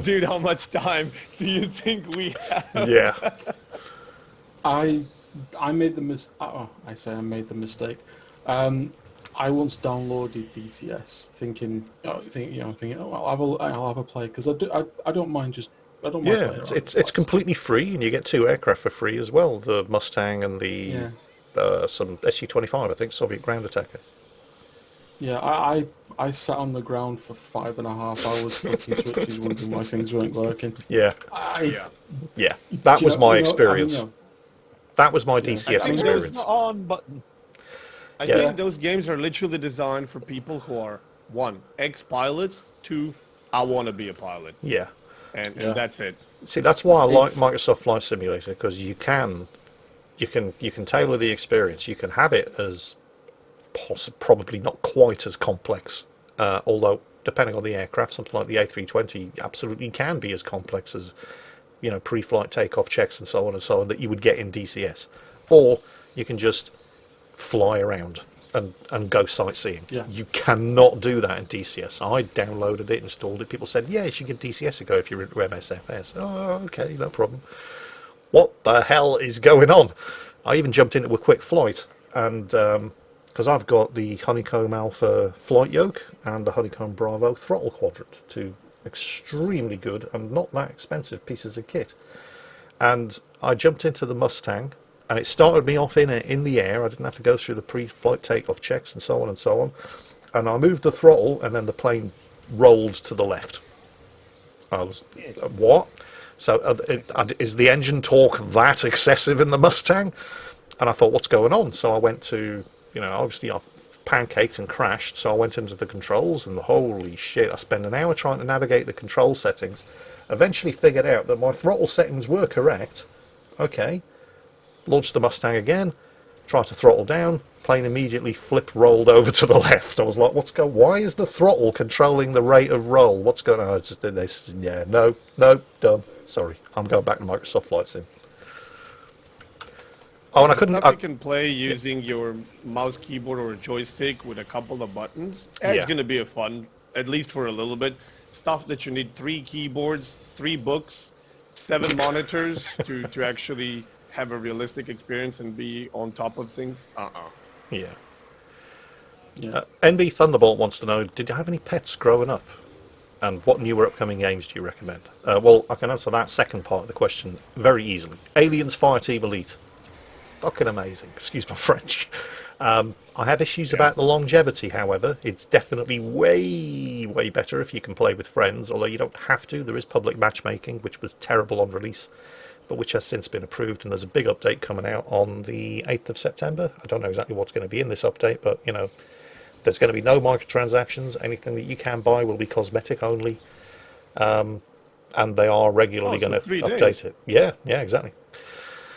Dude, how much time do you think we have? Yeah. I made the I made the mistake. I once downloaded DCS, thinking, oh, I'll have a play because I don't mind I don't mind Yeah, playing around it's with completely free, and you get 2 aircraft for free as well. The Mustang and the some Su-25, I think, Soviet ground attacker. Yeah, I sat on the ground for 5.5 hours flicking switches, wondering why things weren't working. Yeah, Yeah. yeah. That was my experience. I mean, That was my I DCS mean, There's experience. the on button. I Yeah. think those games are literally designed for people who are, 1, ex-pilots, 2, I want to be a pilot. Yeah. And Yeah. that's it. See, that's why I like It's- Microsoft Flight Simulator, because you can tailor the experience. You can have it as probably not quite as complex, although depending on the aircraft, something like the A320 absolutely can be as complex as, pre-flight takeoff checks and so on and so on that you would get in DCS. Or you can just fly around and go sightseeing. Yeah. You cannot do that in DCS. I downloaded it, installed it. People said, yeah, you should give DCS a go if you're into MSFS. Oh, okay, no problem. What the hell is going on? I even jumped into a quick flight, and because I've got the Honeycomb Alpha flight yoke and the Honeycomb Bravo throttle quadrant, two extremely good and not that expensive pieces of kit. And I jumped into the Mustang, and it started me off in the air. I didn't have to go through the pre-flight takeoff checks and so on and so on. And I moved the throttle, and then the plane rolled to the left. I was, what? So is the engine torque that excessive in the Mustang? And I thought, what's going on? So I went to, obviously I've pancaked and crashed. So I went into the controls, and holy shit, I spent an hour trying to navigate the control settings. Eventually figured out that my throttle settings were correct. Okay. Launched the Mustang again, tried to throttle down, plane immediately rolled over to the left. I was like, why is the throttle controlling the rate of roll? What's going on? I just did this. Yeah, no, done. Sorry, I'm going back to Microsoft Flight Sim. Oh, and I couldn't... You can play using your mouse, keyboard, or joystick with a couple of buttons. It's going to be a fun, at least for a little bit. Stuff that you need 3 keyboards, 3 books, 7 monitors to actually have a realistic experience and be on top of things. Yeah. NB Thunderbolt wants to know, did you have any pets growing up? And what new or upcoming games do you recommend? Well, I can answer that second part of the question very easily. Aliens Fireteam Elite. Fucking amazing. Excuse my French. I have issues about the longevity, however. It's definitely way, way better if you can play with friends, although you don't have to. There is public matchmaking, which was terrible on release, but which has since been approved, and there's a big update coming out on the 8th of September. I don't know exactly what's going to be in this update, but, there's going to be no microtransactions. Anything that you can buy will be cosmetic only, and they are regularly going to update it. Yeah, exactly.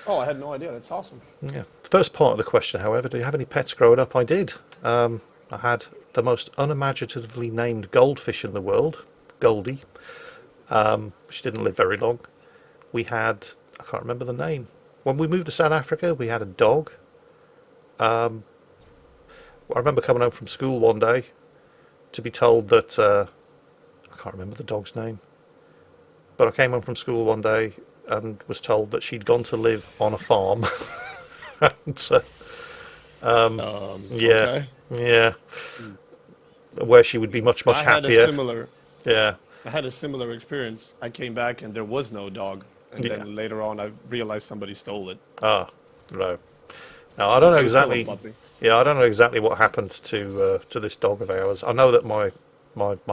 Oh, I had no idea. That's awesome. Yeah. The first part of the question, however, do you have any pets growing up? I did. I had the most unimaginatively named goldfish in the world, Goldie, which didn't live very long. We had... I can't remember the name. When we moved to South Africa, we had a dog. I remember coming home from school one day to be told that... I can't remember the dog's name. But I came home from school one day and was told that she'd gone to live on a farm. And, okay. Yeah. Where she would be much happier. I had a similar experience. I came back and there was no dog. And then later on I realized somebody stole it. Ah, no. Now, I don't know exactly... Yeah, I don't know exactly what happened to this dog of ours. I know that my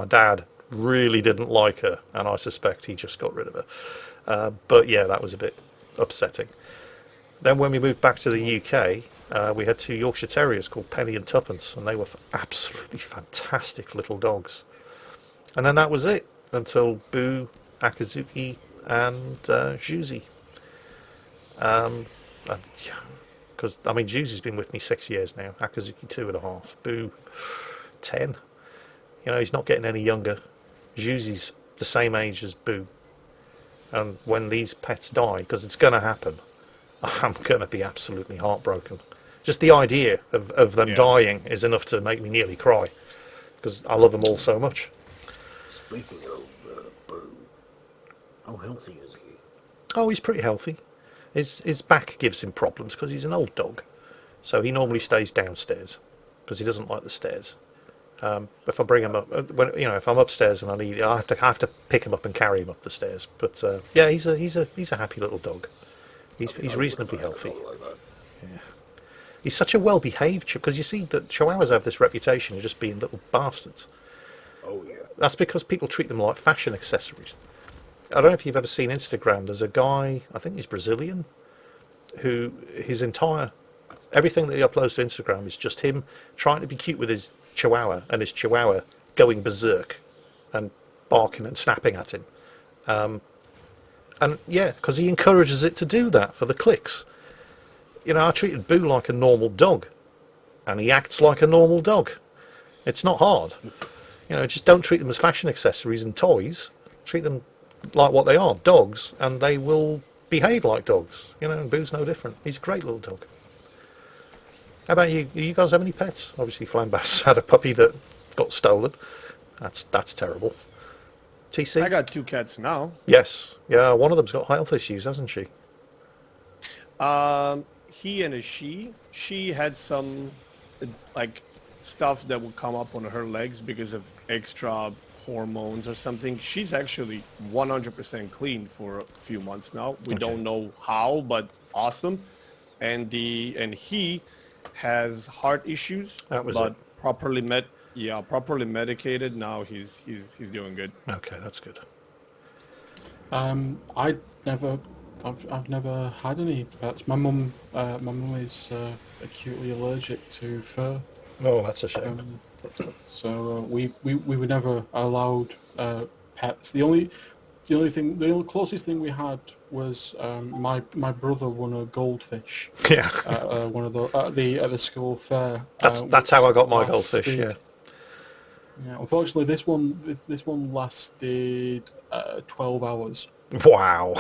dad really didn't like her, and I suspect he just got rid of her. But yeah, that was a bit upsetting. Then when we moved back to the UK, we had 2 Yorkshire Terriers called Penny and Tuppence, and they were absolutely fantastic little dogs. And then that was it, until Boo, Akazuki, and Juicy. Because, Juicy's been with me 6 years now, Akazuki 2.5, Boo 10. He's not getting any younger. Juicy's the same age as Boo. And when these pets die, because it's going to happen, I'm going to be absolutely heartbroken. Just the idea of them dying is enough to make me nearly cry, because I love them all so much. Speaking of Boo, how healthy is he? Oh, he's pretty healthy. His back gives him problems because he's an old dog, so he normally stays downstairs because he doesn't like the stairs. If I bring him up, if I'm upstairs and I have to pick him up and carry him up the stairs. But he's a happy little dog. He's reasonably healthy. Yeah. He's such a well-behaved because you see that Chihuahuas have this reputation of just being little bastards. Oh yeah. That's because people treat them like fashion accessories. I don't know if you've ever seen Instagram. There's a guy, I think he's Brazilian, who everything that he uploads to Instagram is just him trying to be cute with his Chihuahua, and his Chihuahua going berserk and barking and snapping at him. Because he encourages it to do that for the clicks. I treated Boo like a normal dog, and he acts like a normal dog. It's not hard. Just don't treat them as fashion accessories and toys. Treat them like what they are, dogs, and they will behave like dogs. And Boo's no different. He's a great little dog. How about you? Do you guys have any pets? Obviously, Flambass had a puppy that got stolen. That's terrible. TC? I got 2 cats now. Yes. Yeah, one of them's got health issues, hasn't she? He and a she. She had some like stuff that would come up on her legs because of extra hormones or something. She's actually 100% clean for a few months now. We don't know how, but awesome. And he has heart issues, but properly medicated. Now he's doing good. Okay, that's good. I've never had any pets. My mum is acutely allergic to fur. Oh, that's a shame. So we were never allowed pets. The closest thing we had was my brother won a goldfish. Yeah. One of the school fair. That's how I got my goldfish. Yeah. Yeah. Unfortunately, this one lasted 12 hours. Wow.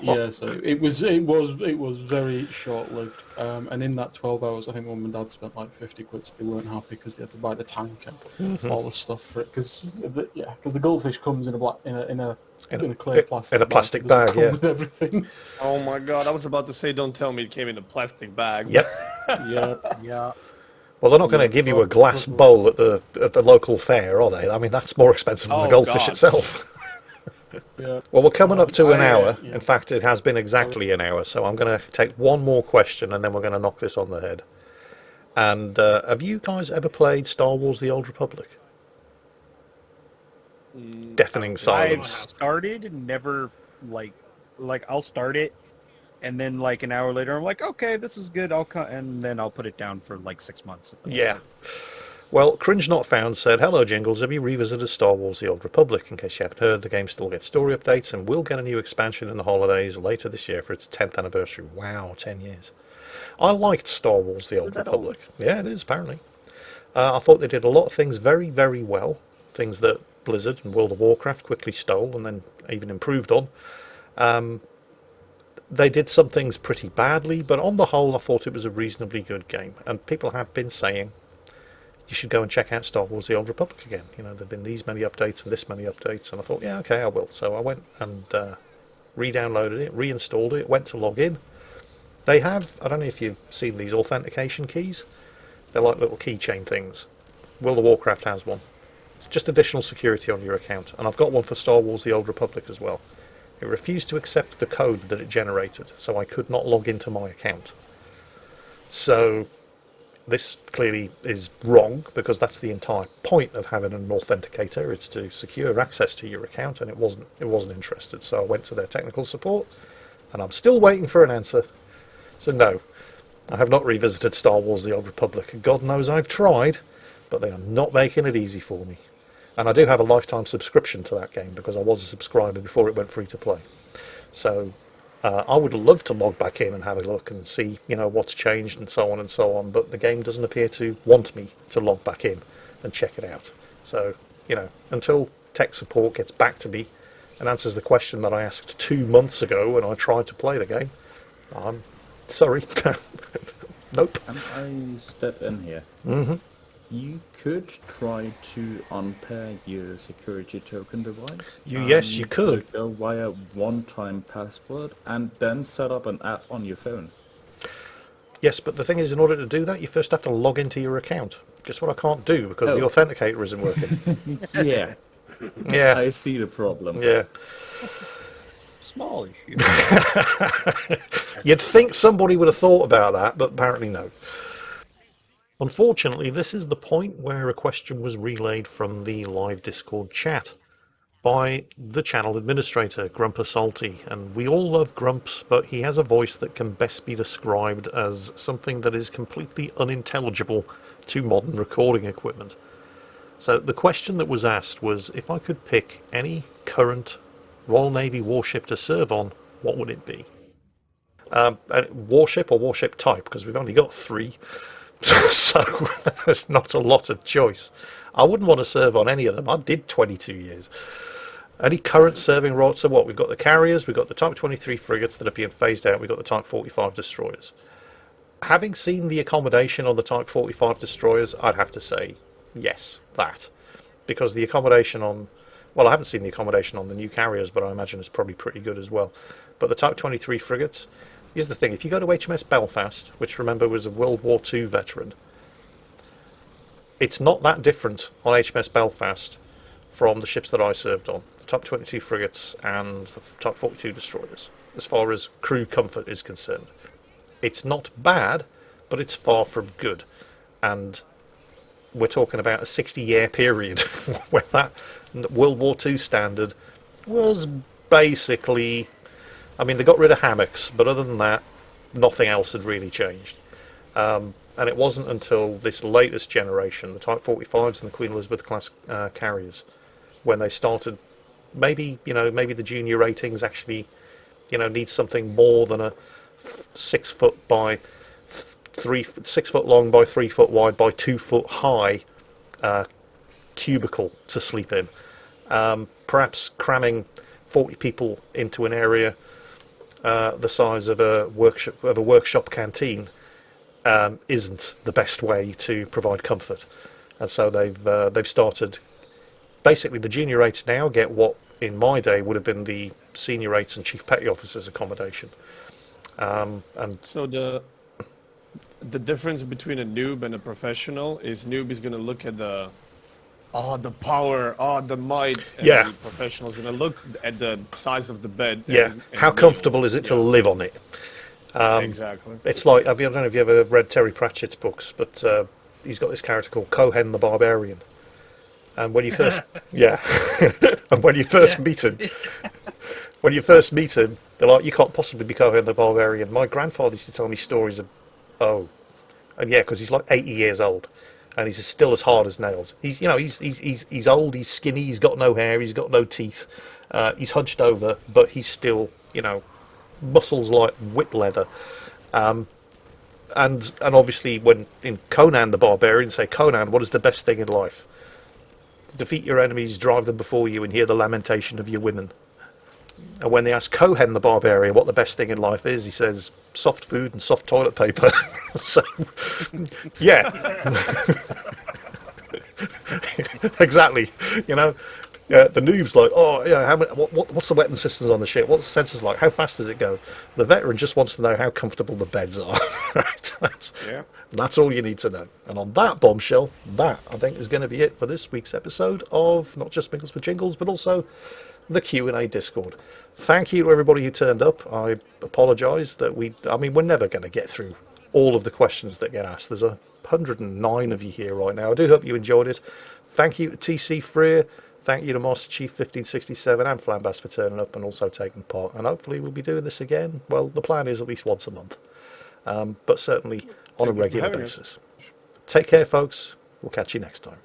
Yeah, so it was very short lived. And in that 12 hours, I think Mum and Dad spent like 50 quid. So they weren't happy because they had to buy the tank and all the stuff for it. Because the goldfish comes in a clear plastic in a plastic bag, yeah. With everything. Oh my god! I was about to say, don't tell me it came in a plastic bag. Yep. Yeah. Well, they're not going to give you a glass bowl at the local fair, are they? I mean, that's more expensive than the goldfish itself. Yeah. Well, we're coming up to an hour. In fact, it has been exactly an hour. So I'm going to take one more question, and then we're going to knock this on the head. And have you guys ever played Star Wars: The Old Republic? Deafening silence. I've started, never like I'll start it, and then like an hour later, I'm like, okay, this is good. And then I'll put it down for like 6 months. Yeah. Well, Cringe Not Found said, "Hello, Jingles. Have you revisited Star Wars: The Old Republic? In case you haven't heard, the game still gets story updates and will get a new expansion in the holidays later this year for its 10th anniversary." Wow, 10 years. I liked Star Wars: The Old Republic. Yeah, it is, apparently. I thought they did a lot of things very, very well. Things that Blizzard and World of Warcraft quickly stole and then even improved on. They did some things pretty badly, but on the whole, I thought it was a reasonably good game. And people have been saying, you should go and check out Star Wars: The Old Republic again. There have been these many updates and this many updates, and I thought, yeah, okay, I will. So I went and re-downloaded it, reinstalled it, went to log in. They have, I don't know if you've seen these authentication keys. They're like little keychain things. World of Warcraft has one. It's just additional security on your account. And I've got one for Star Wars: The Old Republic as well. It refused to accept the code that it generated, so I could not log into my account. So this clearly is wrong, because that's the entire point of having an authenticator. It's to secure access to your account, and it wasn't interested. So I went to their technical support, and I'm still waiting for an answer. So no, I have not revisited Star Wars: The Old Republic. God knows I've tried, but they are not making it easy for me. And I do have a lifetime subscription to that game, because I was a subscriber before it went free to play. So I would love to log back in and have a look and see, what's changed and so on, but the game doesn't appear to want me to log back in and check it out. So, until tech support gets back to me and answers the question that I asked 2 months ago when I tried to play the game, I'm sorry. Nope. Can I step in here? Mm-hmm. You could try to unpair your security token device. Yes, you could. So go via one-time password and then set up an app on your phone. Yes, but the thing is, in order to do that, you first have to log into your account. Guess what I can't do, because the authenticator isn't working. Yeah. Yeah. I see the problem. Yeah. Small issue. You'd think somebody would have thought about that, but apparently no. Unfortunately, this is the point where a question was relayed from the live Discord chat by the channel administrator, Grumper Salty. And we all love Grumps, but he has a voice that can best be described as something that is completely unintelligible to modern recording equipment. So the question that was asked was, if I could pick any current Royal Navy warship to serve on, what would it be? Warship or warship type, because we've only got 3. So there's not a lot of choice. I wouldn't want to serve on any of them. I did 22 years. Any current serving rights are what? We've got the carriers, we've got the Type 23 frigates that are being phased out, we've got the Type 45 destroyers. Having seen the accommodation on the Type 45 destroyers, I'd have to say yes, that. Because the accommodation on... Well, I haven't seen the accommodation on the new carriers, but I imagine it's probably pretty good as well. But the Type 23 frigates, here's the thing. If you go to HMS Belfast, which remember was a World War II veteran, it's not that different on HMS Belfast from the ships that I served on. The Type 22 frigates and the Type 42 destroyers, as far as crew comfort is concerned. It's not bad, but it's far from good. And we're talking about a 60-year period where that World War II standard was basically... I mean, they got rid of hammocks, but other than that, nothing else had really changed. And it wasn't until this latest generation, the Type 45s and the Queen Elizabeth class carriers, when they started, maybe the junior ratings actually, need something more than a 6 foot by 6 foot long by 3 foot wide by 2 foot high cubicle to sleep in. Perhaps cramming 40 people into an area the size of a workshop canteen isn't the best way to provide comfort, and so they've started. Basically, the junior rates now get what in my day would have been the senior rates and chief petty officers accommodation. And So the difference between a noob and a professional is noob is going to look at the power, the might, and Yeah. the professional is going to look at the size of the bed. yeah, and how the comfortable meal. is it to Yeah, live on it? exactly. It's like I don't know if you ever read Terry Pratchett's books, but he's got this character called Cohen the Barbarian. And when you first, yeah, and when you first meet him, they're like, you can't possibly be Cohen the Barbarian. My grandfather used to tell me stories of, and yeah, because he's like 80 years old, and he's still as hard as nails. He's he's old, he's skinny, he's got no hair, he's got no teeth, he's hunched over, but he's still muscles like whip leather. And obviously when in Conan the Barbarian say, Conan, what is the best thing in life? To defeat your enemies, drive them before you, and hear the lamentation of your women. And when they ask Cohen the Barbarian what the best thing in life is, he says soft food and soft toilet paper. So, yeah. Exactly. The noob's like, what's the wetting systems on the ship? What's the sensors like? How fast does it go? The veteran just wants to know how comfortable the beds are. Right? That's all you need to know. And on that bombshell, that, I think, is going to be it for this week's episode of not just Mingles but Jingles, but also the Q&A Discord. Thank you to everybody who turned up. I apologise that we're never going to get through all of the questions that get asked. There's 109 of you here right now. I do hope you enjoyed it. Thank you to TC Freer. Thank you to Master Chief 1567 and Flambas for turning up and also taking part. And hopefully we'll be doing this again. Well, the plan is at least once a month. But certainly on a regular basis. Take care, folks. We'll catch you next time.